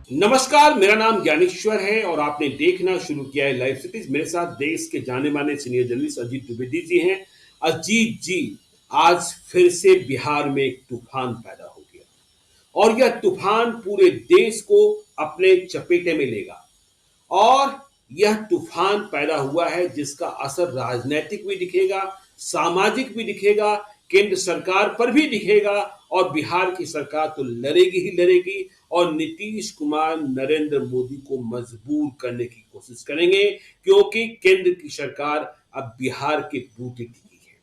नमस्कार, मेरा नाम ज्ञानेश्वर है और आपने देखना शुरू किया है लाइव सिटीज। मेरे साथ देश के जाने माने सीनियर जर्नलिस्ट अजीत द्विवेदी जी हैं। अजीत जी, आज फिर से बिहार में एक तूफान पैदा हो गया और यह तूफान पूरे देश को अपने चपेटे में लेगा। और यह तूफान पैदा हुआ है जिसका असर राजनीतिक भी दिखेगा, सामाजिक भी दिखेगा, केंद्र सरकार पर भी दिखेगा और बिहार की सरकार तो लड़ेगी ही लड़ेगी और नीतीश कुमार नरेंद्र मोदी को मजबूर करने की कोशिश करेंगे क्योंकि केंद्र की सरकार अब बिहार के बूते टिकी है।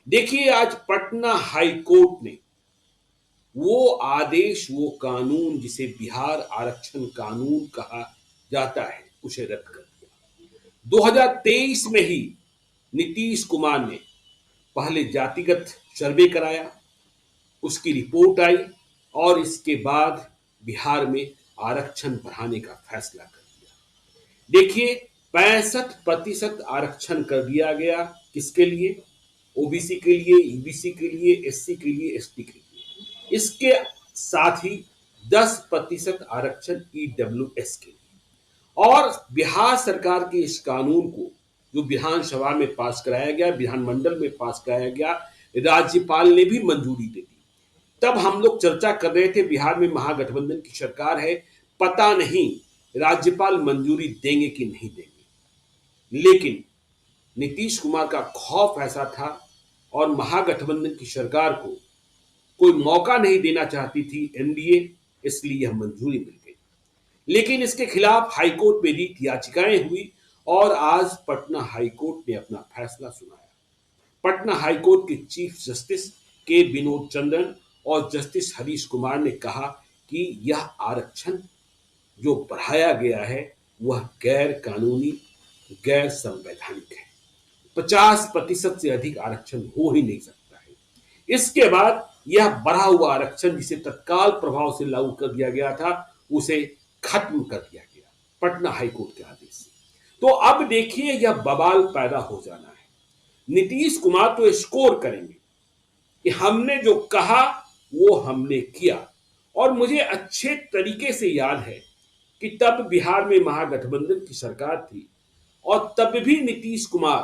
देखिए, आज पटना हाई कोर्ट ने वो आदेश, वो कानून जिसे बिहार आरक्षण कानून कहा जाता है, उसे रद्द कर दिया। 2023 में ही नीतीश कुमार ने पहले जातिगत सर्वे कराया, उसकी रिपोर्ट आई और इसके बाद बिहार में आरक्षण बढ़ाने का फैसला कर दिया। देखिए, 65% आरक्षण कर दिया गया। किसके लिए? ओबीसी के लिए, ईबीसी के लिए, एससी के लिए, एसटी के लिए। इसके साथ ही 10% आरक्षण ईडब्ल्यूएस के लिए। और बिहार सरकार के इस कानून को जो विधानसभा में पास कराया गया, विधानमंडल में पास कराया गया, राज्यपाल ने भी मंजूरी दे दी। तब हम लोग चर्चा कर रहे थे, बिहार में महागठबंधन की सरकार है, पता नहीं राज्यपाल मंजूरी देंगे कि नहीं देंगे। लेकिन नीतीश कुमार का खौफ ऐसा था और महागठबंधन की सरकार को कोई मौका नहीं देना चाहती थी एनडीए, इसलिए यह मंजूरी मिल गई। लेकिन इसके खिलाफ हाईकोर्ट में रीट याचिकाएं हुई और आज पटना हाईकोर्ट ने अपना फैसला सुनाया। पटना हाईकोर्ट के चीफ जस्टिस के विनोद चंद्रन और जस्टिस हरीश कुमार ने कहा कि यह आरक्षण जो बढ़ाया गया है वह गैर कानूनी, गैर संवैधानिक है। 50% से अधिक आरक्षण हो ही नहीं सकता है। इसके बाद यह बढ़ा हुआ आरक्षण जिसे तत्काल प्रभाव से लागू कर दिया गया था, उसे खत्म कर दिया गया पटना हाईकोर्ट के आदेश से। तो अब देखिए, यह बवाल पैदा हो जाना है। नीतीश कुमार तो स्कोर करेंगे कि हमने जो कहा वो हमने किया। और मुझे अच्छे तरीके से याद है कि तब बिहार में महागठबंधन की सरकार थी और तब भी नीतीश कुमार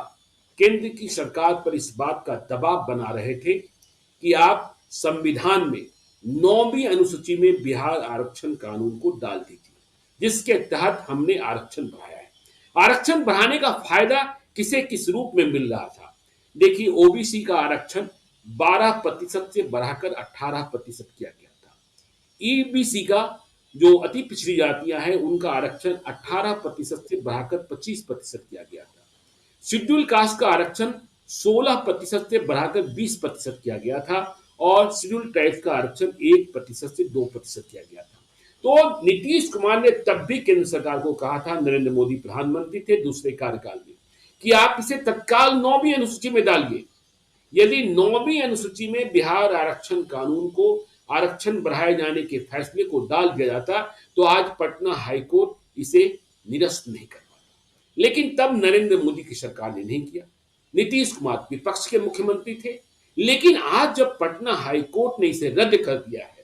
केंद्र की सरकार पर इस बात का दबाव बना रहे थे कि आप संविधान में 9वीं अनुसूची में बिहार आरक्षण कानून को डाल दीजिए, जिसके तहत हमने आरक्षण बढ़ाया है। आरक्षण बढ़ाने का फायदा किसे किस रूप में मिल रहा था? देखिए, ओबीसी का आरक्षण 12% से बढ़ाकर 18% किया गया था। ईबीसी का, जो अति पिछड़ी जातियां हैं, उनका आरक्षण 18% से बढ़ाकर 25% किया गया था। शेड्यूल कास्ट का आरक्षण 16% से बढ़ाकर 20% किया गया था और शेड्यूल ट्राइब्स का आरक्षण 1% से 2% किया गया था। तो नीतीश कुमार ने तब भी केंद्र सरकार को कहा था, नरेंद्र मोदी प्रधानमंत्री थे दूसरे कार्यकाल में, कि आप इसे तत्काल 9वीं अनुसूची में डालिए। यदि 9वीं अनुसूची में बिहार आरक्षण कानून को, आरक्षण बढ़ाए जाने के फैसले को डाल दिया जाता तो आज पटना हाईकोर्ट इसे निरस्त नहीं कर पाता। लेकिन तब नरेंद्र मोदी की सरकार ने नहीं किया। नीतीश कुमार विपक्ष के मुख्यमंत्री थे। लेकिन आज जब पटना हाईकोर्ट ने इसे रद्द कर दिया है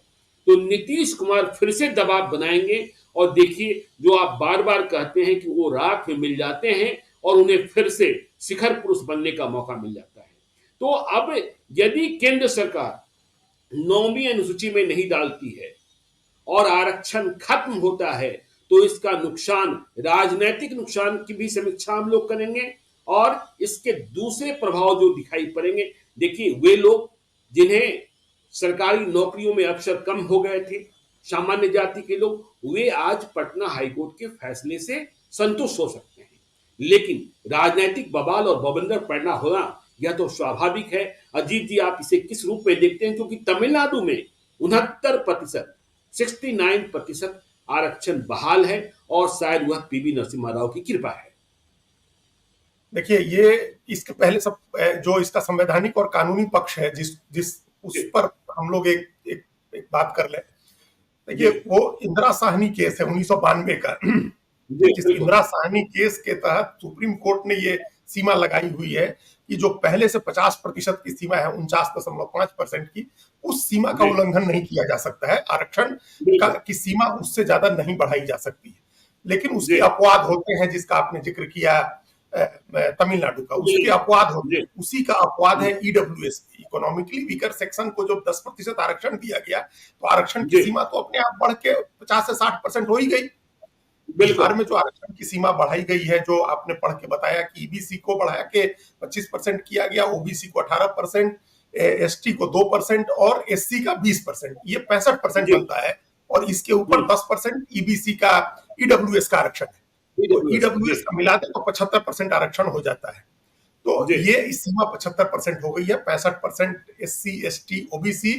तो नीतीश कुमार फिर से दबाव बनाएंगे। और देखिए, जो आप बार बार कहते हैं कि वो राख में मिल जाते हैं और उन्हें फिर से शिखर पुरुष बनने का मौका मिल जाता है। तो अब यदि केंद्र सरकार 9वीं अनुसूची में नहीं डालती है और आरक्षण खत्म होता है तो इसका नुकसान, राजनीतिक नुकसान की भी समीक्षा हम लोग करेंगे और इसके दूसरे प्रभाव जो दिखाई पड़ेंगे। देखिए, वे लोग जिन्हें सरकारी नौकरियों में अवसर कम हो गए थे, सामान्य जाति के लोग, वे आज पटना हाईकोर्ट के फैसले से संतुष्ट हो सकते हैं। लेकिन राजनीतिक बवाल और बवंडर पैदा होना यह तो स्वाभाविक है। अजीत जी, आप इसे किस रूप में देखते हैं? क्योंकि तमिलनाडु में 69%, 69% आरक्षण बहाल है और शायद वह पीवी नरसिम्हा राव की कृपा है। देखिए, ये इसके पहले सब जो इसका संवैधानिक और कानूनी पक्ष है, जिस उस पर हम लोग एक बात कर ले। देखिए, वो इंदिरा साहनी केस है 1992 का। जिस इंदिरा साहनी केस के तहत सुप्रीम कोर्ट ने ये सीमा लगाई हुई है कि जो पहले से 50% की सीमा है 49.5% की, उस सीमा का जी उल्लंघन नहीं किया जा सकता है। आरक्षण बिल्कुल की सीमा उससे ज्यादा नहीं बढ़ाई जा सकती है। लेकिन उसके जी अपवाद होते हैं, जिसका आपने जिक्र किया तमिलनाडु का, जी उसके अपवाद होते जी हैं। उसी का अपवाद है ईडब्ल्यूएस, इकोनॉमिकली वीकर सेक्शन को जब 10% आरक्षण दिया गया, तो आरक्षण की जी सीमा तो अपने आप बढ़ के 50 से 60% हो ही गई। बिहार बिल्कुल में जो आरक्षण की सीमा बढ़ाई गई है, जो आपने पढ़ के बताया कि ईबीसी को बढ़ाया के 25% किया गया, ओबीसी को 18%, एसटी को 2% और एससी का 20%, ये 65% जी बनता है। और इसके ऊपर 10% ईबीसी का, ईडब्ल्यूएस का आरक्षण है। तो ईडब्ल्यूएस जी ईडब्ल्यूएस का मिला दे तो 75% आरक्षण हो जाता है। तो जी ये इस सीमा 75% हो गई है। 65% एससी एसटी ओबीसी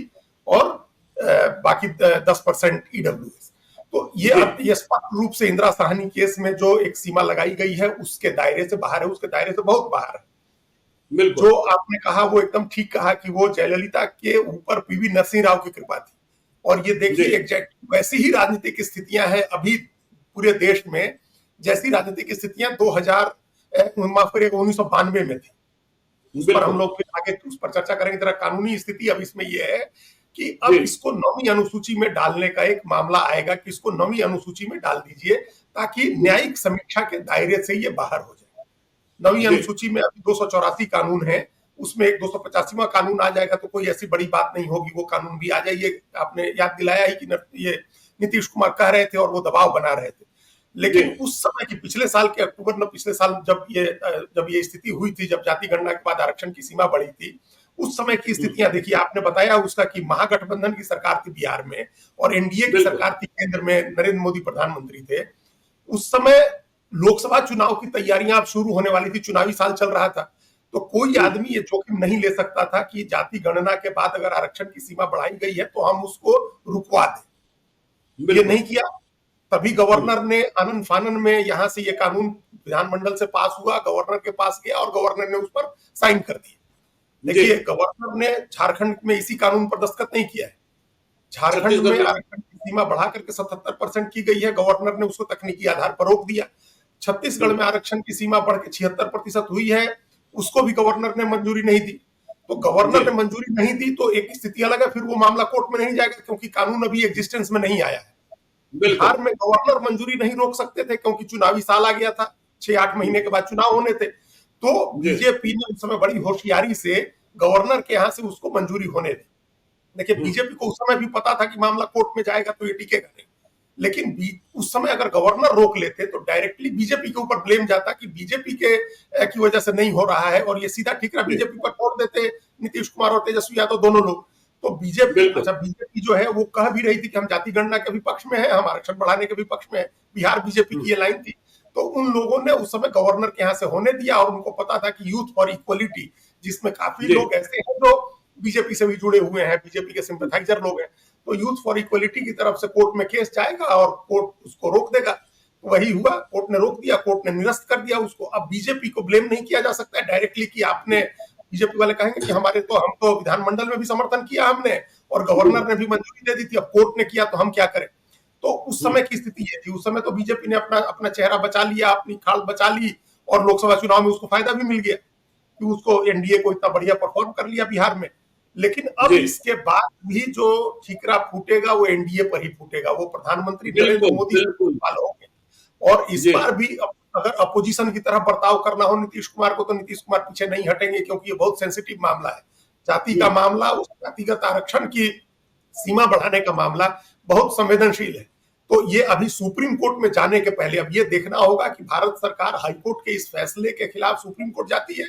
और बाकी 10% ईडब्ल्यूएस। तो ये जी अब ये स्पष्ट रूप से इंदिरा साहनी केस में जो एक सीमा लगाई गई है उसके दायरे से बाहर है, उसके दायरे से बहुत बाहर है। जो बिल्कुल आपने कहा वो एकदम ठीक कहा कि वो जयललिता के ऊपर पीवी नरसिंह राव की कृपा थी। और ये जी देखिए एग्जैक्ट वैसी ही राजनीतिक स्थितियां हैं अभी पूरे देश में, जैसी राजनीतिक स्थितियां 2000 माफ करिएगा 1992 में थी। उस पर हम बिल्कुल लोग फिर आगे उस पर चर्चा करेंगे। जरा कानूनी स्थिति अब इसमें यह है कि जी अब इसको 9वीं अनुसूची में डालने का एक मामला आएगा कि इसको 9वीं अनुसूची में डाल दीजिए, ताकि न्यायिक समीक्षा के दायरे से ये बाहर हो जाए। 9वीं जी अनुसूची में अभी 284 कानून है, उसमें एक 285वां कानून आ जाएगा तो कोई ऐसी बड़ी बात नहीं होगी, वो कानून भी आ जाइए। आपने याद दिलाया ही कि ये नीतीश कुमार कह रहे थे और वो दबाव बना रहे थे। जी लेकिन उस समय की पिछले साल के अक्टूबर में, पिछले साल जब ये स्थिति हुई थी, जब जाति गणना के बाद आरक्षण की सीमा बढ़ी थी, उस समय की स्थितियां देखिए। आपने बताया उसका कि महागठबंधन की सरकार थी बिहार में और एनडीए की बिल्कुल सरकार थी केंद्र में, नरेंद्र मोदी प्रधानमंत्री थे उस समय। लोकसभा चुनाव की तैयारियां अब शुरू होने वाली थी, चुनावी साल चल रहा था। तो कोई आदमी ये जोखिम नहीं ले सकता था कि जाति गणना के बाद अगर आरक्षण की सीमा बढ़ाई गई है तो हम उसको रुकवा दें। ये बिल्कुल नहीं किया। तभी गवर्नर ने आनंद फानन में यहां से ये कानून विधानमंडल से पास हुआ, गवर्नर के पास गया और गवर्नर ने उस पर साइन कर दिए। जी देखिए गवर्नर ने झारखंड में इसी कानून पर दस्तखत नहीं किया है। झारखंड छत्तीसगढ़ में में आरक्षण की सीमा बढ़ा करके 77% की गई है, गवर्नर ने उसको तकनीकी आधार पर रोक दिया। छत्तीसगढ़ में आरक्षण की सीमा बढ़ के 76% हुई है, उसको भी गवर्नर ने मंजूरी नहीं दी। तो जी गवर्नर ने मंजूरी नहीं दी तो एक स्थिति अलग है, फिर वो मामला कोर्ट में नहीं जाएगा क्योंकि कानून अभी एग्जिस्टेंस में नहीं आया है। बिल्कुल बिहार में गवर्नर मंजूरी नहीं रोक सकते थे क्योंकि चुनावी साल आ गया था, 6-8 महीने के बाद चुनाव होने थे। तो जी बीजेपी ने उस समय बड़ी होशियारी से गवर्नर के यहां से उसको मंजूरी होने दी। देखिए बीजेपी को उस समय भी पता था कि मामला कोर्ट में जाएगा तो ये टिकेगा नहीं। लेकिन उस समय अगर गवर्नर रोक लेते तो डायरेक्टली बीजेपी के ऊपर ब्लेम जाता कि बीजेपी के की वजह से नहीं हो रहा है, और ये सीधा ठीकरा जी बीजेपी पर छोड़ देते नीतीश कुमार और तेजस्वी यादव दोनों लोग। तो बीजेपी, बिल्कुल अच्छा बीजेपी जो है वो कह भी रही थी कि हम जाति गणना के भी पक्ष में है, हम आरक्षण बढ़ाने के भी पक्ष में है। बिहार बीजेपी की ये लाइन थी। तो उन लोगों ने उस समय गवर्नर के यहाँ से होने दिया और उनको पता था कि यूथ फॉर इक्वलिटी, जिसमें काफी जी लोग ऐसे हैं जो बीजेपी से भी जुड़े हुए हैं, बीजेपी के सिंपैथाइजर लोग हैं, तो यूथ फॉर इक्वलिटी की तरफ से कोर्ट में केस जाएगा और कोर्ट उसको रोक देगा। तो वही हुआ, कोर्ट ने रोक दिया, कोर्ट ने निरस्त कर दिया उसको। अब बीजेपी को ब्लेम नहीं किया जा सकता है डायरेक्टली कि आपने, बीजेपी वाले कहेंगे कि हमारे तो, हम तो विधानमंडल में भी समर्थन किया हमने और गवर्नर ने भी मंजूरी दे दी थी, अब कोर्ट ने किया तो हम क्या करें। तो उस समय की स्थिति ये थी। उस समय तो बीजेपी ने अपना अपना चेहरा बचा लिया, अपनी खाल बचा ली और लोकसभा चुनाव में उसको फायदा भी मिल गया कि उसको एनडीए को इतना बढ़िया परफॉर्म कर लिया बिहार में। लेकिन अब जी इसके बाद भी जो ठीकरा फूटेगा वो एनडीए पर ही फूटेगा, वो प्रधानमंत्री नरेंद्र बिल्कुल मोदी बिल्कुल वाले होंगे। और इस जी बार भी अगर अपोजिशन की तरह बर्ताव करना हो नीतीश कुमार को तो नीतीश कुमार पीछे नहीं हटेंगे, क्योंकि ये बहुत सेंसिटिव मामला है। जाति का मामला, उस जातिगत आरक्षण की सीमा बढ़ाने का मामला बहुत संवेदनशील है। तो ये अभी सुप्रीम कोर्ट में जाने के पहले अब ये देखना होगा कि भारत सरकार हाईकोर्ट के इस फैसले के खिलाफ सुप्रीम कोर्ट जाती है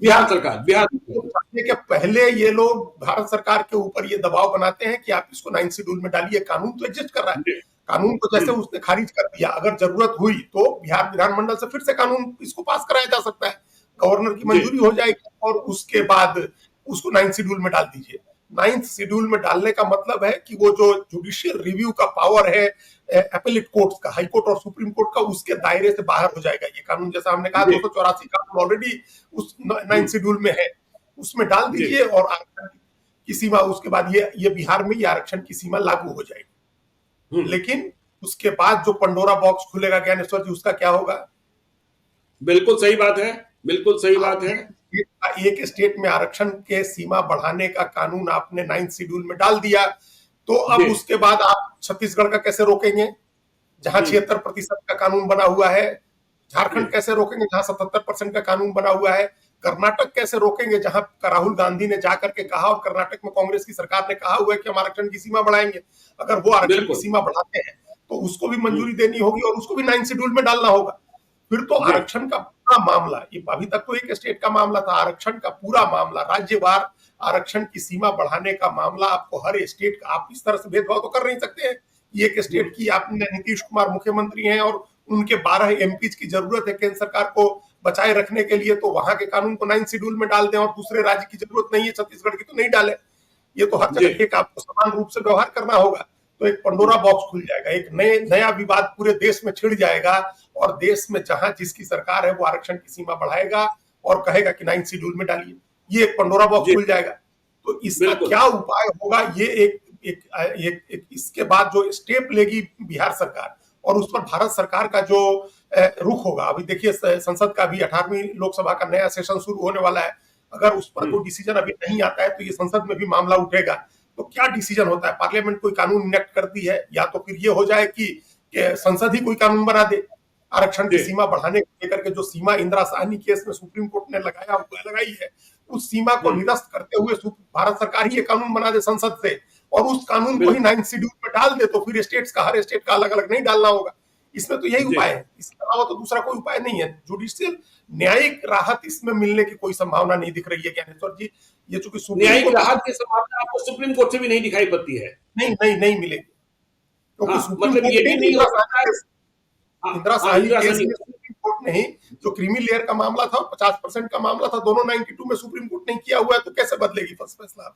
या बिहार जाने के पहले ये लोग भारत सरकार के ऊपर ये दबाव बनाते हैं कि आप इसको 9th शेड्यूल में डालिए। कानून तो एग्जिस्ट कर रहा है, जी कानून को जैसे उसने खारिज कर दिया, अगर जरूरत हुई तो बिहार विधानमंडल से फिर से कानून इसको पास कराया जा सकता है, गवर्नर की जी मंजूरी हो जाएगी और उसके बाद उसको 9th शेड्यूल में डाल दीजिए। 9th शेड्यूल में डालने का मतलब है कि वो जो जुडिशियल रिव्यू का पावर है एपेलेट कोर्ट का, हाई कोर्ट और सुप्रीम कोर्ट का, उसके दायरे से बाहर हो जाएगा ये कानून। जैसा हमने कहा जी 284 कानून ऑलरेडी उस 9th शेड्यूल में है, उसमें डाल जी दीजिए और आरक्षण की सीमा उसके बाद ये बिहार में ये आरक्षण की सीमा लागू हो जाएगी। लेकिन उसके बाद जो पंडोरा बॉक्स खुलेगा ज्ञानेश्वर जी, उसका क्या होगा? बिल्कुल सही बात है, बिल्कुल सही आप बात है। एक स्टेट में आरक्षण के सीमा बढ़ाने का कानून आपने 9th शेड्यूल में डाल दिया, तो अब उसके बाद आप छत्तीसगढ़ का कैसे रोकेंगे जहां 76% का कानून बना हुआ है? झारखंड कैसे रोकेंगे जहां 77% का कानून बना हुआ है? कर्नाटक कैसे रोकेंगे जहां राहुल गांधी ने जाकर के कहा और कर्नाटक में कांग्रेस की सरकार ने कहा हुआ है कि हम आरक्षण की सीमा बढ़ाएंगे? अगर वो आरक्षण की सीमा बढ़ाते हैं तो उसको भी मंजूरी देनी होगी और उसको भी 9th शेड्यूल में डालना होगा। फिर तो आरक्षण का पूरा मामला, ये अभी तक तो एक स्टेट का मामला था, आरक्षण का पूरा मामला, राज्यवार आरक्षण की सीमा बढ़ाने का मामला आपको हर स्टेट का, आप इस तरह से भेदभाव तो कर नहीं सकते हैं। ये एक स्टेट की, आपने नीतीश कुमार मुख्यमंत्री हैं और उनके 12 एमपीज की जरूरत है केंद्र सरकार को बचाए रखने के लिए, तो वहां के कानून को 9th शेड्यूल में डाल दें और दूसरे राज्य की जरूरत नहीं है, छत्तीसगढ़ की तो नहीं डाले। ये तो हर जगह एक आपको समान रूप से व्यवहार करना होगा। तो एक पंडोरा बॉक्स खुल जाएगा, एक नया विवाद पूरे देश में छिड़ जाएगा और देश में जहां जिसकी सरकार है वो आरक्षण की सीमा बढ़ाएगा और कहेगा कि 9th शेड्यूल में डालिए। ये एक पंडोरा बॉक्स खुल जाएगा। तो इसका क्या उपाय होगा, ये एक इसके बाद जो स्टेप लेगी बिहार सरकार और उस पर भारत सरकार का जो रुख होगा। अभी देखिए संसद का भी 18वीं लोकसभा का नया सेशन शुरू होने वाला है। अगर उस पर कोई डिसीजन अभी नहीं आता है तो ये संसद में भी मामला उठेगा। तो क्या डिसीजन होता है? पार्लियामेंट कोई कानून इनेक्ट करती है या तो फिर ये हो जाए कि संसद ही कोई कानून बना दे आरक्षण की सीमा बढ़ाने को लेकर के। जो सीमा इंदिरा साहनी केस में सुप्रीम कोर्ट ने लगाई है, उस सीमा को निरस्त करते हुए भारत सरकार ही ये कानून बना दे संसद से और उस कानून को ही 9th शेड्यूल में डाल दे, तो फिर स्टेट्स का, हर स्टेट का अलग अलग नहीं डालना होगा। इसमें तो यही उपाय है, इसके अलावा तो दूसरा कोई उपाय नहीं है। जुडिशियल न्यायिक राहत इसमें मिलने की कोई संभावना नहीं दिख रही है ज्ञानेश्वर जी। ये चूंकि न्यायिक राहत की संभावना आपको सुप्रीम कोर्ट से भी नहीं दिखाई पड़ती है। नहीं मिलेगी, क्योंकि मतलब ये भी नहीं हो सकता है। इंदिरा साहनी केस में सुप्रीम कोर्ट ने, जो क्रीमी लेयर का मामला था और 50% का मामला था, दोनों 92 में सुप्रीम कोर्ट ने किया हुआ है, तो कैसे बदलेगी फैसला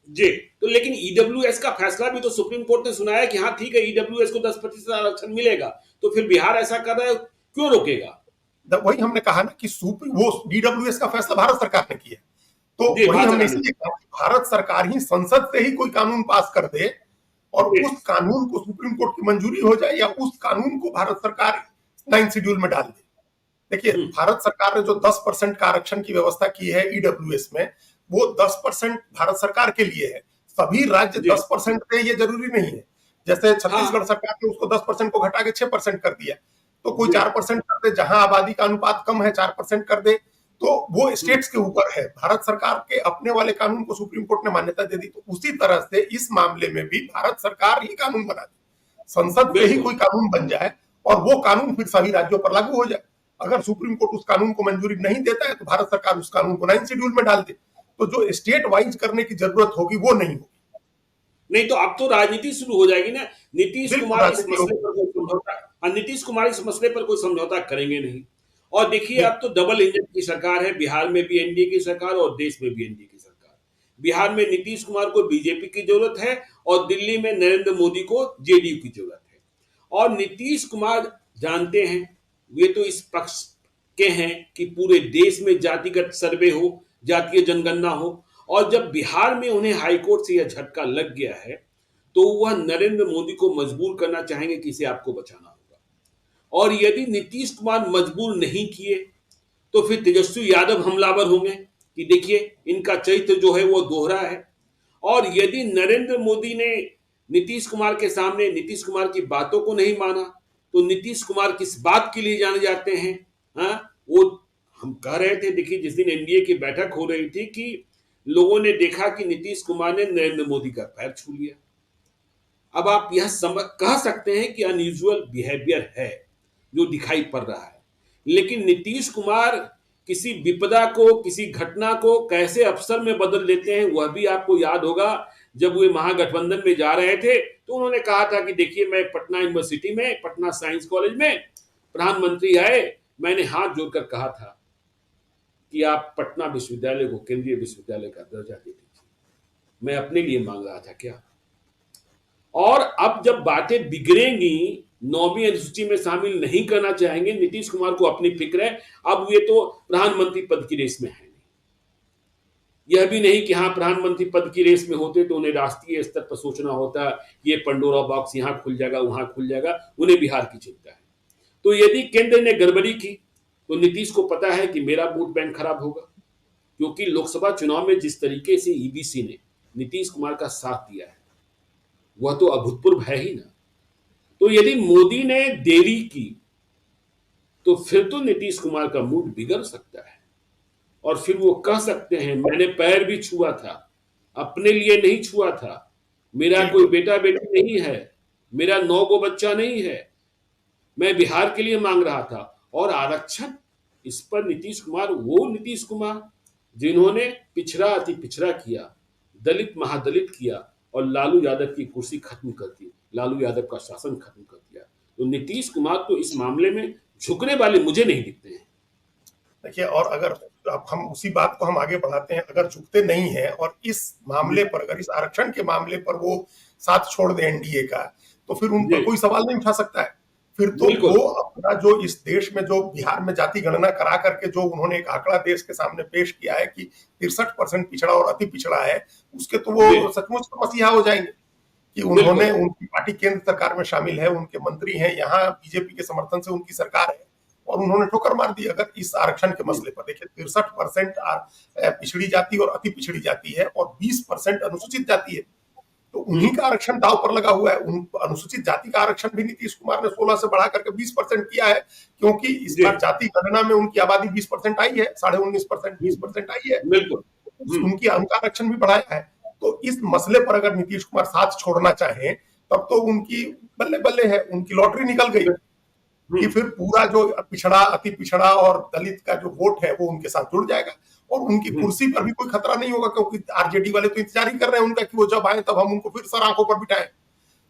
जी? तो लेकिन ईडब्ल्यूएस का फैसला भी तो सुप्रीम कोर्ट ने सुनाया कि हाँ ठीक है, ईडब्ल्यूएस को 10% आरक्षण मिलेगा, तो फिर बिहार ऐसा कर रहा है, क्यों रोकेगा? वही हमने कहा ना कि वो डीडब्ल्यूएस का फैसला भारत सरकार ने किया, तो वही हमने इसलिए कहा कि भारत सरकार ही संसद से ही कोई कानून पास कर दे और उस कानून को सुप्रीम कोर्ट की मंजूरी हो जाए या उस कानून को भारत सरकार 9th शेड्यूल में डाल दे। देखिए, भारत सरकार ने जो 10% का आरक्षण की व्यवस्था की है ईडब्ल्यूएस में, वो 10% भारत सरकार के लिए है। सभी राज्य 10% दे ये जरूरी नहीं है। जैसे छत्तीसगढ़ सरकार ने उसको 10% को घटा के 6% कर दिया, तो कोई 4% कर दे, जहां आबादी का अनुपात कम है 4% कर दे, तो वो स्टेट्स के ऊपर है। भारत सरकार के अपने वाले कानून को सुप्रीम कोर्ट ने मान्यता दे दी, तो उसी तरह से इस मामले में भी भारत सरकार ही कानून बना दे, संसद में ही कोई कानून बन जाए और वो कानून फिर सभी राज्यों पर लागू हो जाए। अगर सुप्रीम कोर्ट उस कानून को मंजूरी नहीं देता है तो भारत सरकार उस कानून को 9th शेड्यूल में डाल दे, तो जो स्टेट वाइज करने की जरूरत होगी वो नहीं होगी। नहीं तो अब तो राजनीति शुरू हो जाएगी ना। नीतीश कुमार इस मसले पर कोई समझौता, नीतीश कुमार इस मसले पर कोई समझौता करेंगे नहीं। और देखिए, अब तो डबल इंजन की सरकार है, बिहार में भी एनडीए की सरकार और देश में भी एनडीए की सरकार। बिहार में नीतीश कुमार को बीजेपी की जरूरत है और दिल्ली में नरेंद्र मोदी को जेडीयू की जरूरत है। और नीतीश कुमार जानते हैं, वे तो इस पक्ष के हैं कि पूरे देश में जातिगत सर्वे हो, जातीय जनगणना हो, और जब बिहार में उन्हें हाईकोर्ट से यह झटका लग गया है तो वह नरेंद्र मोदी को मजबूर करना चाहेंगे कि इसे आपको बचाना होगा। और यदि नीतीश कुमार मजबूर नहीं किए तो फिर तेजस्वी यादव हमलावर होंगे कि देखिए इनका चरित्र जो है वो दोहरा है। और यदि नरेंद्र मोदी ने नीतीश कुमार के सामने नीतीश कुमार की बातों को नहीं माना तो नीतीश कुमार किस बात के लिए जाने जाते हैं? वो हम कह रहे थे, देखिए जिस दिन एनडीए की बैठक हो रही थी कि लोगों ने देखा कि नीतीश कुमार ने नरेंद्र मोदी का पैर छू लिया। अब आप यह कह सकते हैं कि अनयूजुअल बिहेवियर है जो दिखाई पड़ रहा है, लेकिन नीतीश कुमार किसी विपदा को, किसी घटना को कैसे अवसर में बदल लेते हैं वह भी आपको याद होगा। जब वे महागठबंधन में जा रहे थे तो उन्होंने कहा था कि देखिए मैं पटना यूनिवर्सिटी में, पटना साइंस कॉलेज में प्रधानमंत्री आए, मैंने हाथ जोड़कर कहा था कि आप पटना विश्वविद्यालय को केंद्रीय विश्वविद्यालय का दर्जा दे दीजिए। मैं अपने लिए मांग रहा था क्या? और अब जब बातें बिगड़ेंगी, 9वीं अनुसूची में शामिल नहीं करना चाहेंगे, नीतीश कुमार को अपनी फिक्र है, अब वे तो प्रधानमंत्री पद की रेस में है नहीं। यह भी नहीं कि हाँ प्रधानमंत्री पद की रेस में होते तो उन्हें राष्ट्रीय स्तर पर सोचना होता, ये पंडोरा बॉक्स यहां खुल जाएगा वहां खुल जाएगा। उन्हें बिहार की चिंता है। तो यदि केंद्र ने गड़बड़ी की तो नीतीश को पता है कि मेरा वोट बैंक खराब होगा, क्योंकि लोकसभा चुनाव में जिस तरीके से ईबीसी ने नीतीश कुमार का साथ दिया है वह तो अभूतपूर्व है ही ना। तो यदि मोदी ने देरी की तो फिर तो नीतीश कुमार का मूड बिगड़ सकता है और फिर वो कह सकते हैं मैंने पैर भी छुआ था, अपने लिए नहीं छुआ था, मेरा कोई बिल्कुल बेटा बेटी नहीं है, मेरा 9 गो बच्चा नहीं है, मैं बिहार के लिए मांग रहा था। और आरक्षण, इस पर नीतीश कुमार, वो नीतीश कुमार जिन्होंने पिछड़ा अति पिछड़ा किया, दलित महादलित किया और लालू यादव की कुर्सी खत्म कर दी, लालू यादव का शासन खत्म कर दिया। तो नीतीश कुमार तो इस मामले में झुकने वाले मुझे नहीं दिखते हैं। देखिए, और अगर अब हम उसी बात को हम आगे बढ़ाते हैं, अगर झुकते नहीं है और इस मामले पर, अगर इस आरक्षण के मामले पर वो साथ छोड़ दे एनडीए का, तो फिर उन पर कोई सवाल नहीं उठा सकता है। फिर तो वो अपना जो इस देश में जो बिहार में जाति गणना करा करके जो उन्होंने एक आंकड़ा देश के सामने पेश किया है कि 63% पिछड़ा और अति पिछड़ा है, उसके तो वो सचमुच मसीहा हो जाएंगे कि उन्होंने, उनकी पार्टी केंद्र सरकार में शामिल है, उनके मंत्री हैं, यहाँ बीजेपी के समर्थन से उनकी सरकार है और उन्होंने ठोकर मार दी। अगर इस आरक्षण के मसले पर देखिए, 63% पिछड़ी जाति और अति पिछड़ी जाति है और 20% अनुसूचित जाति है, तो उन्हीं का आरक्षण दाव पर लगा हुआ है। उन अनुसूचित जाति का आरक्षण भी नीतीश कुमार ने 16 से बढ़ा करके 20% किया है, क्योंकि इस बार जाति गणना में उनकी आबादी 20% आई है, 19.5% 20% आई है, उनकी उनका आरक्षण भी बढ़ाया है। तो इस मसले पर अगर नीतीश कुमार साथ छोड़ना चाहें तब तो उनकी बल्ले बल्ले है, उनकी लॉटरी निकल गई कि फिर पूरा जो पिछड़ा, अति पिछड़ा और दलित का जो वोट है वो उनके साथ जुड़ जाएगा और उनकी कुर्सी पर भी कोई खतरा नहीं होगा, क्योंकि आरजेडी वाले तो इंतजार ही कर रहे हैं उनका कि वो जब आए तब हम उनको फिर सर आंखों पर बिठाएं।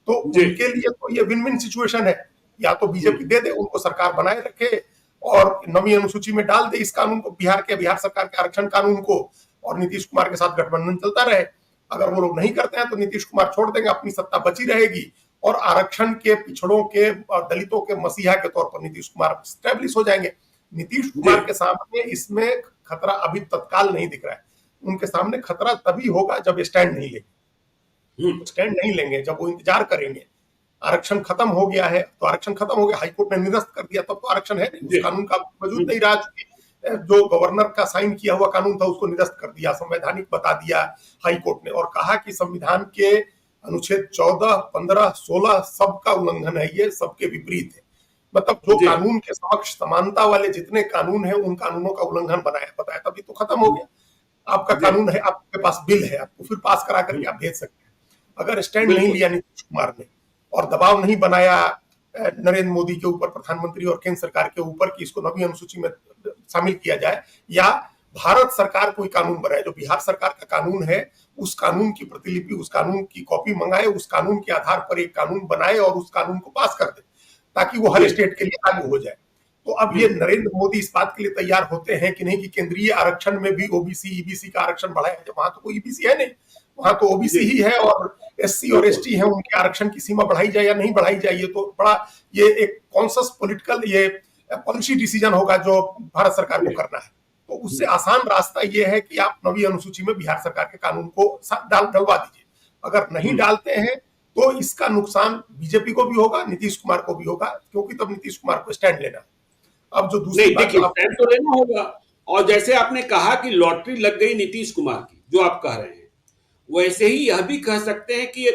तो उनके लिए तो ये विन विन सिचुएशन है, या तो बीजेपी दे दे, उनको सरकार बनाए रखे और नवी अनुसूची में डाल दे इस कानून को, बिहार सरकार के आरक्षण कानून को, और नीतीश कुमार के साथ गठबंधन चलता रहे। अगर वो लोग नहीं करते हैं तो नीतीश कुमार छोड़ देंगे, अपनी सत्ता बची रहेगी और आरक्षण के, पिछड़ों के और दलितों के मसीहा के तौर पर नीतीश कुमार स्टैब्लिश हो जाएंगे। नीतीश कुमार के सामने इसमें खतरा अभी तत्काल नहीं दिख रहा है। उनके सामने खतरा तभी होगा जब स्टैंड नहीं लेंगे, स्टैंड नहीं लेंगे, जब वो इंतजार करेंगे। आरक्षण खत्म हो गया है तो आरक्षण खत्म हो गया, हाईकोर्ट ने निरस्त कर दिया, तब तो आरक्षण है नहीं, उस कानून का वजूद नहीं रहा। जो गवर्नर का साइन किया हुआ कानून था उसको निरस्त कर दिया, संवैधानिक बता दिया हाईकोर्ट ने, और कहा कि संविधान के अनुच्छेद 14, 15, 16 सबका उल्लंघन है, ये सबके विपरीत है। मतलब जो कानून के समक्ष समानता वाले जितने कानून हैं उन कानूनों का उल्लंघन बताया, तभी तो खत्म हो गया। आपका कानून है, आपके पास बिल है, आपको फिर पास करा करके आप भेज सकते हैं। अगर स्टैंड नहीं लिया नीतीश कुमार ने और दबाव नहीं बनाया नरेंद्र मोदी के ऊपर, प्रधानमंत्री और केंद्र सरकार के ऊपर कि इसको नवी अनुसूची में शामिल किया जाए, या भारत सरकार कोई कानून बनाए, जो बिहार सरकार का कानून है उस कानून की प्रतिलिपि, उस कानून की कॉपी मंगाए, उस कानून के आधार पर एक कानून बनाए और उस कानून को पास कर दे ताकि वो हर स्टेट के लिए लागू हो जाए। तो अब ये नरेंद्र मोदी इस बात के लिए तैयार होते हैं कि नहीं कि केंद्रीय आरक्षण में भी ओबीसी ईबीसी का आरक्षण बढ़ाया जाए। वहां तो कोई ईबीसी है नहीं, वहां तो ओबीसी ही है और एससी और एसटी है, उनके आरक्षण की सीमा बढ़ाई जाए या नहीं बढ़ाई जाए, ये तो बड़ा, ये एक कॉन्शियस पॉलिटिकल, ये पॉलिसी डिसीजन होगा जो भारत सरकार को करना है। तो उससे आसान रास्ता ये है कि आप नवी अनुसूची में बिहार सरकार के कानून को डलवा दीजिए। अगर नहीं डालते हैं तो इसका नुकसान बीजेपी को भी होगा, नीतीश कुमार को भी होगा, क्योंकि तब नीतीश कुमार को स्टैंड लेना। अब जो दूसरी बात, स्टैंड तो लेना होगा। और जैसे आपने कहा कि लॉटरी लग गई नीतीश कुमार की, जो आप कह रहे हैं, वैसे ही यह भी कह सकते हैं कि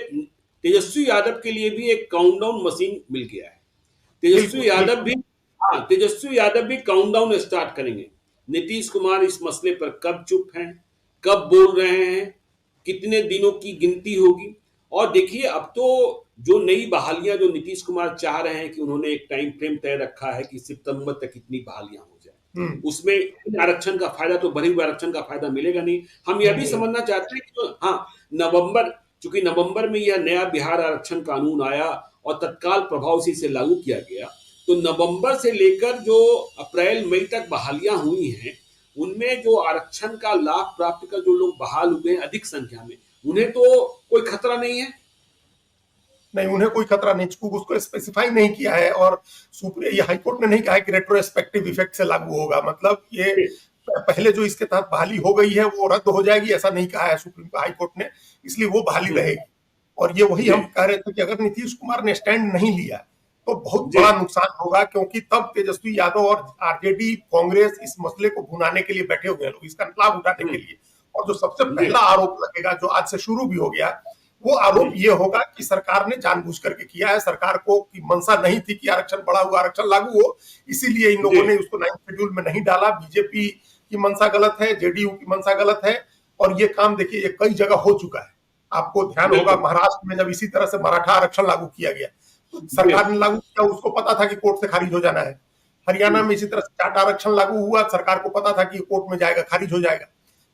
तेजस्वी यादव के लिए भी एक काउंटडाउन मशीन मिल गया है। तेजस्वी यादव भी काउंटडाउन स्टार्ट करेंगे। नीतीश कुमार इस मसले पर कब चुप हैं, कब बोल रहे हैं, कितने दिनों की गिनती होगी। और देखिए, अब तो जो नई बहालियां जो नीतीश कुमार चाह रहे हैं कि उन्होंने एक टाइम फ्रेम तय रखा है कि सितंबर तक कितनी बहालियां हो जाए, उसमें आरक्षण का फायदा तो बढ़े हुए आरक्षण का फायदा मिलेगा नहीं। हम यह भी समझना चाहते हैं कि नवंबर, चूंकि नवंबर में यह नया बिहार आरक्षण कानून आया और तत्काल प्रभाव से इसे लागू किया गया, तो नवंबर से लेकर जो अप्रैल मई तक बहालियां हुई हैं, उनमें जो आरक्षण का लाभ प्राप्त कर जो लोग बहाल हुए हैं अधिक संख्या में, उन्हें तो कोई खतरा नहीं है। नहीं, उन्हें कोई खतरा नहीं, उसको स्पेसिफाई नहीं किया है। और ये हाईकोर्ट ने नहीं कहा कि रेट्रोस्पेक्टिव इफेक्ट से लागू होगा, मतलब ये पहले जो इसके तहत बहाली हो गई है वो रद्द हो जाएगी, ऐसा नहीं कहा है सुप्रीम हाईकोर्ट ने, इसलिए वो बहाली रहेगी। और ये वही हम कह रहे थे कि अगर नीतीश कुमार ने स्टैंड नहीं लिया तो बहुत जी बड़ा नुकसान होगा, क्योंकि तब तेजस्वी यादव और आरजेडी कांग्रेस इस मसले को भुनाने के लिए बैठे हुए हैं लोग, इसका लाभ उठाने के हम्म, लिए। और जो सबसे जी पहला आरोप लगेगा, जो आज से शुरू भी हो गया, वो आरोप ये होगा कि सरकार ने जानबूझ करके किया है, सरकार को की मंशा नहीं थी कि आरक्षण बढ़ा हुआ आरक्षण लागू हो, इसीलिए इन जी लोगों ने उसको 9th शेड्यूल में नहीं डाला। बीजेपी की मंशा गलत है, जेडीयू की मंशा गलत है, और ये काम देखिए ये कई जगह हो चुका है। आपको ध्यान होगा बिल्कुल महाराष्ट्र में जब इसी तरह से मराठा आरक्षण लागू किया गया, तो जी सरकार ने लागू किया, उसको पता था कि कोर्ट से खारिज हो जाना है। हरियाणा में इसी तरह से जाट आरक्षण लागू हुआ, सरकार को पता था कि कोर्ट में जाएगा, खारिज हो जाएगा।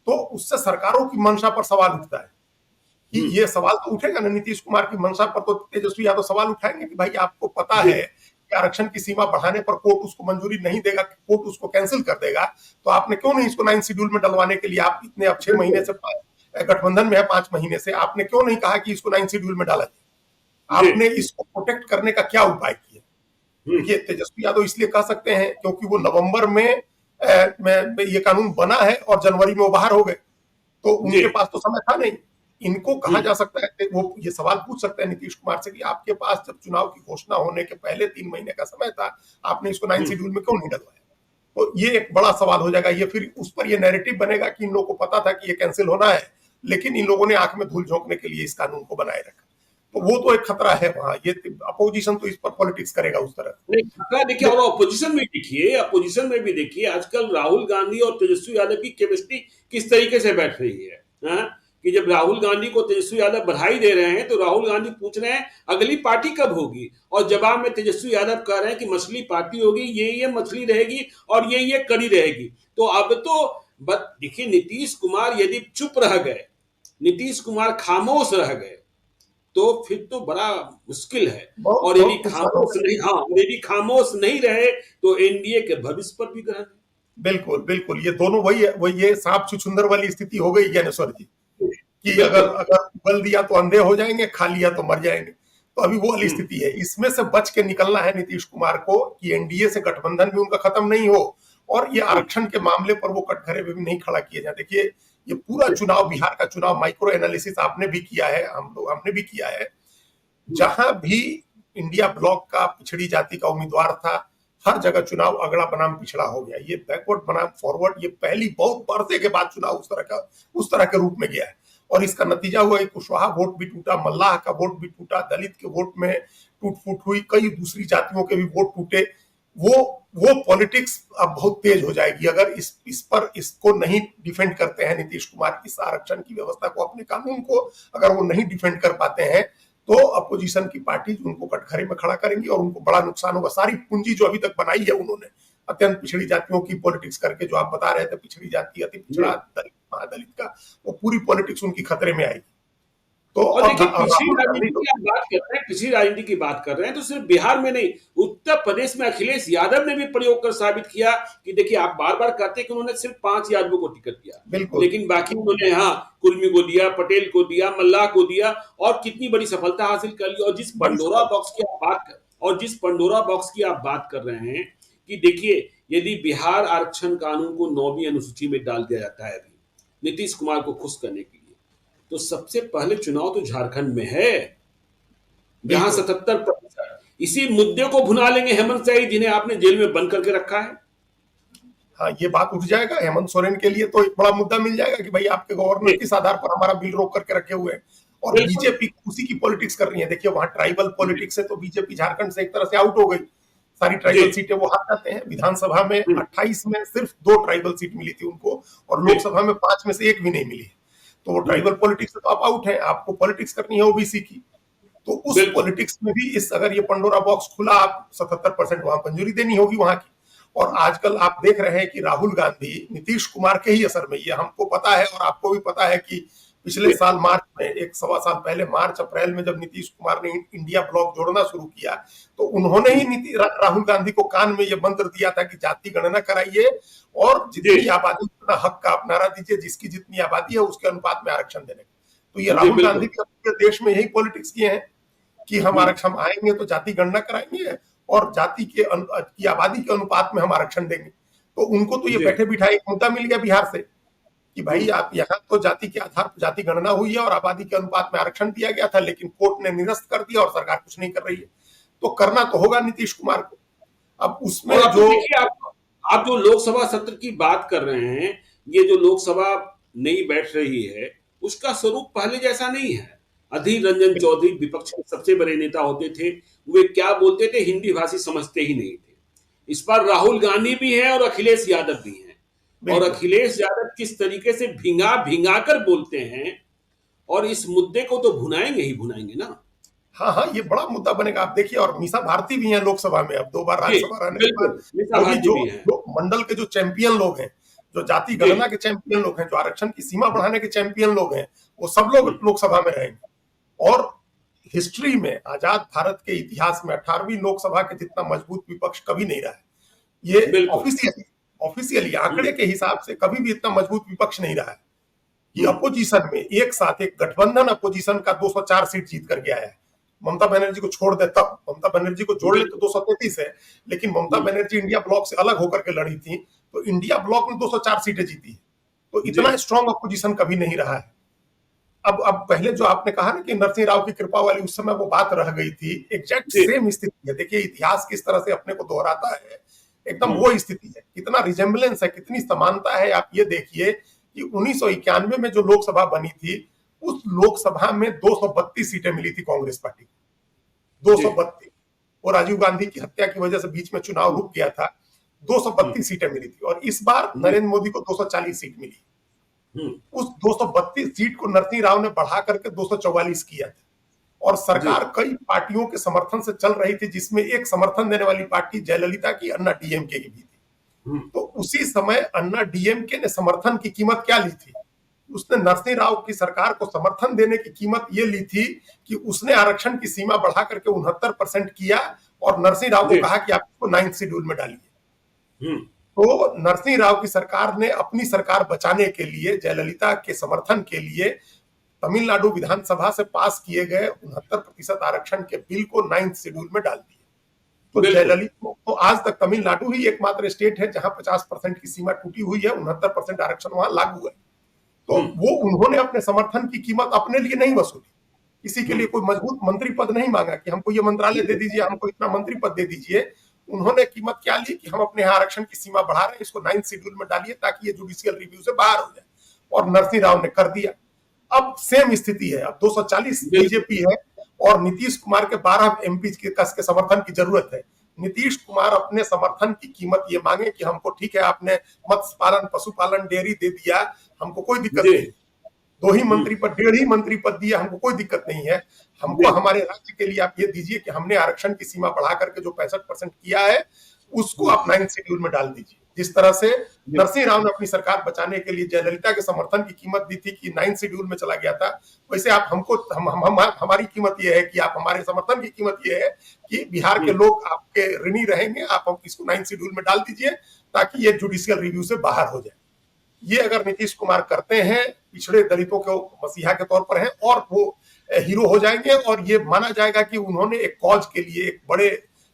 तो उससे सरकारों की मंशा पर सवाल उठता है कि हम्म, ये सवाल तो उठेगा ना, नीतीश कुमार की मंशा पर तो तेजस्वी यादव सवाल उठाएंगे कि भाई आपको पता जी है कि आरक्षण की सीमा बढ़ाने पर कोर्ट उसको मंजूरी नहीं देगा, कोर्ट उसको कैंसिल कर देगा, तो आपने क्यों नहीं इसको 9th शेड्यूल में डलवाने के लिए, आप इतने अब 6 महीने बिल्कुल से गठबंधन में है, 5 महीने से आपने क्यों नहीं कहा कि इसको 9th शेड्यूल में डाला जाए? जी आपने इसको प्रोटेक्ट करने का क्या उपाय किया? हम्म, देखिए तेजस्वी यादव इसलिए कह सकते हैं क्योंकि वो नवंबर में ये कानून बना है और जनवरी में वो बाहर हो गए, तो जी उनके पास तो समय था नहीं। इनको कहा हम्म, जा सकता है कि वो ये सवाल पूछ सकते हैं नीतीश कुमार से कि आपके पास जब चुनाव की घोषणा होने के पहले 3 महीने का समय था, आपने इसको 9th हम्म, शेड्यूल में क्यों नहीं डलवाया? तो ये एक बड़ा सवाल हो जाएगा। ये फिर उस पर ये नैरेटिव बनेगा कि इन लोगों को पता था कि ये कैंसिल होना है, लेकिन इन लोगों ने आंख में धूल झोंकने के लिए इस कानून को बनाए रखा। तो वो तो एक खतरा है वहां, ये अपोजिशन तो इस पर पॉलिटिक्स करेगा उस तरह। नहीं खतरा देखिए, और अपोजिशन में देखिए, अपोजिशन में भी देखिए आजकल राहुल गांधी और तेजस्वी यादव की केमिस्ट्री किस तरीके से बैठ रही है। हाँ? कि जब राहुल गांधी को तेजस्वी यादव बधाई दे रहे हैं तो राहुल गांधी पूछ रहे हैं अगली पार्टी कब होगी, और जवाब में तेजस्वी यादव कह रहे हैं कि मछली पार्टी होगी, ये मछली रहेगी और ये कड़ी रहेगी। तो अब तो देखिए नीतीश कुमार यदि चुप रह गए, नीतीश कुमार खामोश रह गए, तो फिर तो बड़ा मुश्किल है। बहुत और यदि बहुत नुकसान खामोश होगा। नहीं, हाँ, यदि खामोश नहीं रहे तो एनडीए के भविष्य पर भी ग्रहण है। बिल्कुल बिल्कुल, ये दोनों वही है, वही ये सांप छुछुंदर वाली स्थिति हो गई ज्ञानेश्वर जी, कि अगर बिल्कुल अगर उगल दिया तो अंधे हो जाएंगे, खा लिया तो मर जाएंगे। तो अभी वो वाली हम्म, स्थिति है, इसमें से बच के निकलना है नीतीश कुमार को कि एनडीए से गठबंधन भी उनका खत्म नहीं हो, और ये हम्म, आरक्षण के मामले पर वो कटघरे में भी नहीं खड़ा किया जाए। देखिए ये पूरा चुनाव, बिहार का चुनाव, माइक्रो एनालिसिस आपने भी किया है, हमने भी किया है। हम्म, जहां भी इंडिया ब्लॉक का पिछड़ी जाति का उम्मीदवार था, हर जगह चुनाव अगड़ा बनाम पिछड़ा हो गया। ये बैकवर्ड बनाम फॉरवर्ड, ये पहली बहुत बरसे के बाद चुनाव उस तरह के रूप में गया है। और इसका नतीजा हुआ कि कुशवाहा वोट भी टूटा, मल्लाह का वोट भी टूटा, दलित के वोट में टूट फूट हुई, कई दूसरी जातियों के भी वोट टूटे। वो वो पॉलिटिक्स अब बहुत तेज हो जाएगी अगर इस पर इसको नहीं डिफेंड करते हैं नीतीश कुमार, इस आरक्षण की व्यवस्था को, अपने कानून को अगर वो नहीं डिफेंड कर पाते हैं, तो अपोजिशन की पार्टी उनको कटघरे में खड़ा करेंगी और उनको बड़ा नुकसान होगा। सारी पूंजी जो अभी तक बनाई है उन्होंने अत्यंत पिछड़ी जातियों की पॉलिटिक्स करके, जो आप बता रहे थे, पिछड़ी जाति, अति पिछड़ा, जी। दलित, महादलित का, वो पूरी पॉलिटिक्स उनकी खतरे में आएगी। तो और देखिए और पिछड़ी राहुल गांधी राजनीति तो की आप बात कर रहे हैं, पिछड़ी राजनीति की बात कर रहे हैं, तो सिर्फ बिहार में नहीं, उत्तर प्रदेश में अखिलेश यादव ने भी प्रयोग कर साबित किया कि देखिए आप बार बार कहते हैं कि उन्होंने सिर्फ 5 यादवों को टिकट दिया, बिल्कुल लेकिन बाकी उन्होंने हाँ कुर्मी को दिया, पटेल को दिया, मल्लाह को दिया, और कितनी बड़ी सफलता हासिल कर ली। और जिस बड़ी पंडोरा सफलता। बॉक्स की आप बात कर और जिस पंडोरा बॉक्स की आप बात कर रहे हैं कि देखिए यदि बिहार आरक्षण कानून को 9वीं अनुसूची में डाल दिया जाता है अभी नीतीश कुमार को खुश करने के लिए, तो सबसे पहले चुनाव तो झारखंड में है, जहां बिल्कुल 77% इसी मुद्दे को भुना लेंगे हेमंत सैनी, जिन्हें आपने जेल में बंद करके रखा है। हाँ, ये बात उठ जाएगा हेमंत सोरेन के लिए, तो एक बड़ा मुद्दा मिल जाएगा कि भाई आपके गवर्नर जी किस आधार पर हमारा बिल रोक करके रखे हुए हैं। और बिल्कुल बीजेपी उसी की पॉलिटिक्स कर रही है। देखिए वहां ट्राइबल जी पॉलिटिक्स है, तो बीजेपी झारखंड से एक तरह से आउट हो गई, सारी जी ट्राइबल सीटें वो हार जाते हैं। विधानसभा में 28 में सिर्फ 2 ट्राइबल सीट मिली थी उनको, और जी लोकसभा में 5 में से एक भी नहीं मिली है। तो वो ट्राइबल पॉलिटिक्स से तो आप आउट है, आपको पॉलिटिक्स करनी है ओबीसी की। तो उस बिल्कुल पॉलिटिक्स में भी इस अगर ये पंडोरा बॉक्स खुला, आप 77% वहां मंजूरी देनी होगी वहां की। और आजकल आप देख रहे हैं कि राहुल गांधी नीतीश कुमार के ही असर में, ये हमको पता है और आपको भी पता है कि पिछले जी साल मार्च में, एक सवा साल पहले, मार्च अप्रैल में जब नीतीश कुमार ने इंडिया ब्लॉक जोड़ना शुरू किया, तो उन्होंने ही राहुल गांधी को कान में ये मंत्र दिया था कि जाति गणना कराइए और जी जितनी आबादी उतना हक का आप नारा दीजिए, जिसकी जितनी आबादी है उसके अनुपात में आरक्षण देने। तो ये जी राहुल गांधी बिल्कुल भी अपने देश में यही पॉलिटिक्स किए हैं कि हम आरक्षण आएंगे तो जाति गणना कराएंगे और जाति की आबादी के अनुपात में हम आरक्षण देंगे। तो उनको तो ये जी बैठे बिठाए एक मुद्दा मिल गया बिहार से कि भाई आप यहाँ तो जाति के आधार पर जाति गणना हुई है और आबादी के अनुपात में आरक्षण दिया गया था, लेकिन कोर्ट ने निरस्त कर दिया और सरकार कुछ नहीं कर रही है। तो करना तो होगा नीतीश कुमार को। अब उसमें और आप जो देखिए, आप जो लोकसभा सत्र की बात कर रहे हैं, ये जो लोकसभा नई बैठ रही है, उसका स्वरूप पहले जैसा नहीं है। अधीर रंजन चौधरी विपक्ष के सबसे बड़े नेता होते थे, वे क्या बोलते थे हिंदी भाषी समझते ही नहीं थे। इस बार राहुल गांधी भी हैं और अखिलेश यादव भी हैं, और बिल्कुल। अखिलेश यादव किस तरीके से भिंगा भिंगा कर बोलते हैं, और इस मुद्दे को तो भुनाएंगे ही भुनाएंगे ना। हाँ हाँ, ये बड़ा मुद्दा बनेगा। आप देखिए, और मीसा भारती भी हैं लोकसभा में, अब 2 बार जी, राज्यसभा रहने के बाद। बिल्कुल मीसा वो भी भारती जो भी हैं। जो मंडल के जो चैंपियन लोग हैं, जो जाति जी। गणना के चैंपियन लोग हैं, जो आरक्षण की सीमा बढ़ाने के चैंपियन लोग हैं, वो सब लोग लोकसभा में रहेंगे। और हिस्ट्री में, आजाद भारत के इतिहास में 18वीं लोकसभा के जितना मजबूत विपक्ष कभी नहीं रहा है। ये बिल्कुल। ऑफिशियली आंकड़े के हिसाब से कभी भी इतना मजबूत विपक्ष नहीं रहा है कि अपोजिशन में एक साथ एक गठबंधन अपोजिशन का 204 सीट जीत करके आया है। ममता बनर्जी को छोड़ दे तब, ममता बनर्जी को जोड़ ले तो 233 है, लेकिन ममता बनर्जी इंडिया ब्लॉक से अलग होकर के लड़ी थी, तो इंडिया ब्लॉक में 204 सीटें जीती है। तो इतना स्ट्रांग अपोजिशन कभी नहीं रहा है। अब पहले जो आपने कहा ना कि नरसिंह राव की कृपा वाली, उस समय वो बात रह गई थी, एग्जैक्ट सेम स्थिति है। देखिए इतिहास किस तरह से अपने को दोहराता है, एकदम वो स्थिति है। कितना रिजेम्बलेंस है, कितनी समानता है, आप ये देखिए कि 1991 में जो लोकसभा बनी थी, उस लोकसभा में 232 सीटें मिली थी कांग्रेस पार्टी को, 232। और राजीव गांधी की हत्या की वजह से बीच में चुनाव रुक गया था, 232 सीटें मिली थी। और इस बार नरेंद्र मोदी को 240 सीट मिली। उस 232 सीट को नरसिंह राव ने बढ़ा करके 244 किया था। और सरकार कई पार्टियों के समर्थन से चल रही थी, जिसमें एक समर्थन देने वाली पार्टी जयललिता की अन्ना डीएमके की भी थी। तो उसी समय अन्ना डीएमके ने समर्थन की कीमत क्या ली थी? उसने नरसिंह राव की सरकार को समर्थन देने की कीमत ये ली थी कि उसने आरक्षण की सीमा बढ़ा करके 69% किया, और नरसिंह राव को कहा कि आप इसको 9th शेड्यूल में डालिए। तो नरसिंह राव की सरकार ने अपनी सरकार बचाने के लिए, जयललिता के समर्थन के लिए, तमिलनाडु विधानसभा से पास किए गए 69% आरक्षण के बिल को 9th शेड्यूल में डाल दिए। तो जयललिता, तो आज तक तमिलनाडु ही एकमात्र स्टेट है जहां 50% की सीमा टूटी हुई है, 69% आरक्षण वहां लागू है। तो वो उन्होंने अपने समर्थन की कीमत अपने लिए नहीं वसूली, किसी के लिए कोई मजबूत मंत्री पद नहीं मांगा कि हमको ये मंत्रालय दे दीजिए, हमको इतना मंत्री पद दे दीजिए। उन्होंने कीमत क्या ली कि हम अपने आरक्षण की सीमा बढ़ा रहे हैं, इसको 9th शेड्यूल में डालिए ताकि ये जुडिशियल रिव्यू से बाहर हो जाए। और नरसिंह राव ने कर दिया। अब सेम स्थिति है, अब 240 बीजेपी है और नीतीश कुमार के 12 एमपी के समर्थन की जरूरत है। नीतीश कुमार अपने समर्थन की कीमत ये मांगे कि हमको ठीक है, आपने मत्स्य पालन, पशुपालन, डेयरी दे दिया, हमको कोई दिक्कत नहीं, 2 ही मंत्री पद, 1.5 ही मंत्री पद दिया, हमको कोई दिक्कत नहीं है। हमको हमारे राज्य के लिए आप ये दीजिए कि हमने आरक्षण की सीमा बढ़ा करके जो 65% किया है, उसको आप 9th शेड्यूल में डाल दीजिए। जिस तरह से नरसिंह राव ने अपनी सरकार बचाने के लिए जयललिता के समर्थन की कीमत दी थी कि 9th शेड्यूल में चला गया था, वैसे आप हमको हमारी कीमत यह है कि आप, हमारे समर्थन की कीमत यह है कि बिहार के लोग आपके ऋणी रहेंगे, आप इसको 9th शेड्यूल में डाल दीजिए ताकि ये जुडिशियल रिव्यू से बाहर हो जाए। ये अगर नीतीश कुमार करते हैं, पिछड़े दलितों को मसीहा के तौर पर हैं, और वो हीरो हो जाएंगे, और ये माना जाएगा कि उन्होंने एक कॉज के लिए, एक बड़े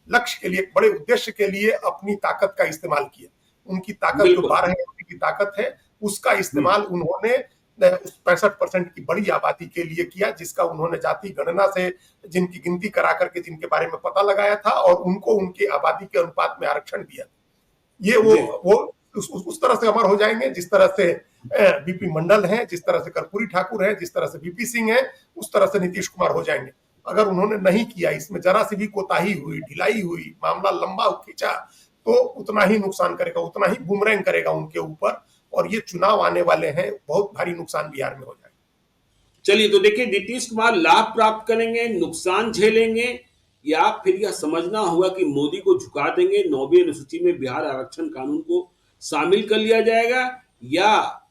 लक्ष्य के लिए, एक बड़े उद्देश्य के लिए अपनी ताकत का इस्तेमाल किया। उनकी ताकत जो 12 एमपी की ताकत है, उसका इस्तेमाल उन्होंने उस 65% की बड़ी आबादी के लिए किया, जिसका उन्होंने जाति गणना से जिनकी गिनती करा करके जिनके बारे में पता लगाया था, और उनको उनकी आबादी के अनुपात में आरक्षण दिया। ये वो उस तरह से अमर हो जाएंगे जिस तरह से बीपी मंडल है, जिस तरह से कर्पूरी ठाकुर है, जिस तरह से बीपी सिंह है, उस तरह से नीतीश कुमार हो जाएंगे। अगर उन्होंने नहीं किया, इसमें जरा सी भी कोताही हुई, ढिलाई हुई, मामला लंबा खींचा, तो उतना ही नुकसान करेगा, उतना ही बूमरैंग करेगा उनके ऊपर, और ये चुनाव आने वाले हैं, बहुत भारी नुकसान बिहार में हो जाएगा। चलिए, तो देखिए नीतीश कुमार लाभ प्राप्त करेंगे, नुकसान झेलेंगे, या फिर यह समझना होगा कि मोदी को झुका देंगे, 9वीं अनुसूची में बिहार आरक्षण कानून को शामिल कर लिया जाएगा, या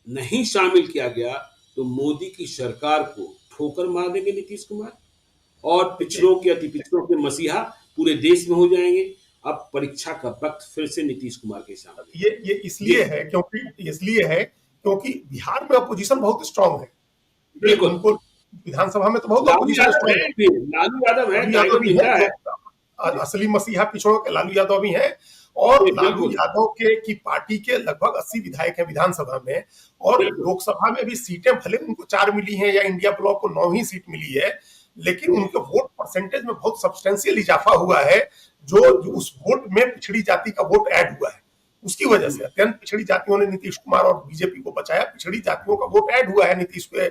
नहीं शामिल किया गया तो मोदी की सरकार को ठोकर मार देंगे नीतीश कुमार, और पिछड़ों के, अति पिछड़ों के मसीहा पूरे देश में हो जाएंगे। अब परीक्षा का वक्त फिर से नीतीश कुमार के सामने। ये इसलिए है क्योंकि बिहार में अपोजिशन बहुत स्ट्रांग है। बिल्कुल, उनको विधानसभा में तो बहुत अपोजिशन स्ट्रांग है। लालू यादव है, असली मसीहा पिछड़ों के लालू यादव भी हैं, और लालू यादव की पार्टी के लगभग 80 विधायक हैं विधानसभा में, और लोकसभा में भी सीटें भले उनको 4 मिली हैं, या इंडिया ब्लॉक को 9 ही सीट मिली है, लेकिन उनके वोट परसेंटेज में बहुत सब्सटेंशियल इजाफा हुआ है, जो उस वोट में पिछड़ी जाति का वोट ऐड हुआ है, उसकी वजह से अत्यंत पिछड़ी जातियों ने नीतीश कुमार और बीजेपी को बचाया। पिछड़ी जातियों का वोट ऐड हुआ है नीतीश पे,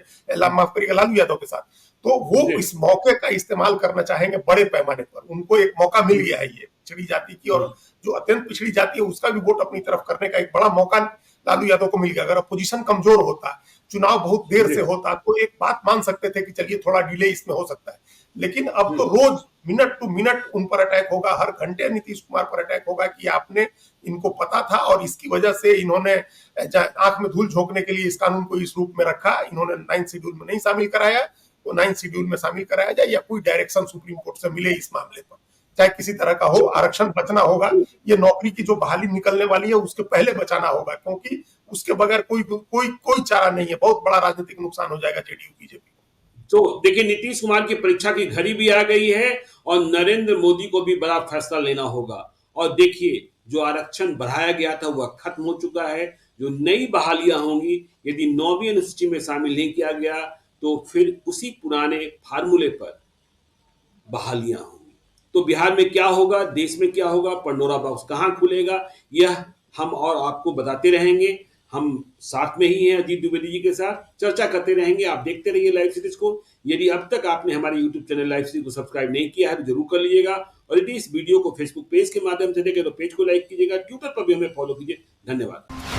माफ करिएगा, लालू यादव के साथ। तो वो इस मौके का इस्तेमाल करना चाहेंगे बड़े पैमाने पर। उनको एक मौका मिल गया है ये पिछड़ी जाति की, और जो अत्यंत पिछड़ी जाति है उसका भी वोट अपनी तरफ करने का एक बड़ा मौका लालू यादव को मिल गया। अगर अपोजिशन कमजोर होता, चुनाव बहुत देर से होता, तो एक बात मान सकते थे कि चलिए थोड़ा डिले इसमें हो सकता है, लेकिन अब तो रोज मिनट टू मिनट उन पर अटैक होगा, हर घंटे नीतीश कुमार पर अटैक होगा कि आपने, इनको पता था और इसकी वजह से इन्होंने आंख में धूल झोंकने के लिए इस कानून को इस रूप में रखा। इन्होंने 9th शेड्यूल में नहीं शामिल कराया, तो 9th शेड्यूल में शामिल कराया जाए या कोई डायरेक्शन सुप्रीम कोर्ट से मिले इस मामले पर, चाहे किसी तरह का हो। आरक्षण बचना होगा, ये नौकरी की जो बहाली निकलने वाली है उसके पहले बचाना होगा, क्योंकि उसके बगैर कोई चारा नहीं है। बहुत बड़ा राजनीतिक नुकसान हो जाएगा जेडीयू बीजेपी। तो देखिए, नीतीश कुमार की परीक्षा की घड़ी भी आ गई है और नरेंद्र मोदी को भी बड़ा फैसला लेना होगा। और देखिए, जो आरक्षण बढ़ाया गया था वह खत्म हो चुका है। जो नई बहालियां होंगी, यदि 9वीं अनुसूची में शामिल नहीं किया गया तो फिर उसी पुराने फार्मूले पर बहालियां होंगी। तो बिहार में क्या होगा, देश में क्या होगा, पंडोरा बॉक्स कहां खुलेगा, यह हम और आपको बताते रहेंगे। हम साथ में ही हैं अजीत द्विवेदी जी के साथ, चर्चा करते रहेंगे। आप देखते रहिए लाइव सीरीज को। यदि अब तक आपने हमारे यूट्यूब चैनल लाइव सीरीज को सब्सक्राइब नहीं किया है तो जरूर कर लीजिएगा। और यदि इस वीडियो को फेसबुक पेज के माध्यम से देखें तो पेज को लाइक कीजिएगा, ट्विटर पर भी हमें फॉलो कीजिए। धन्यवाद।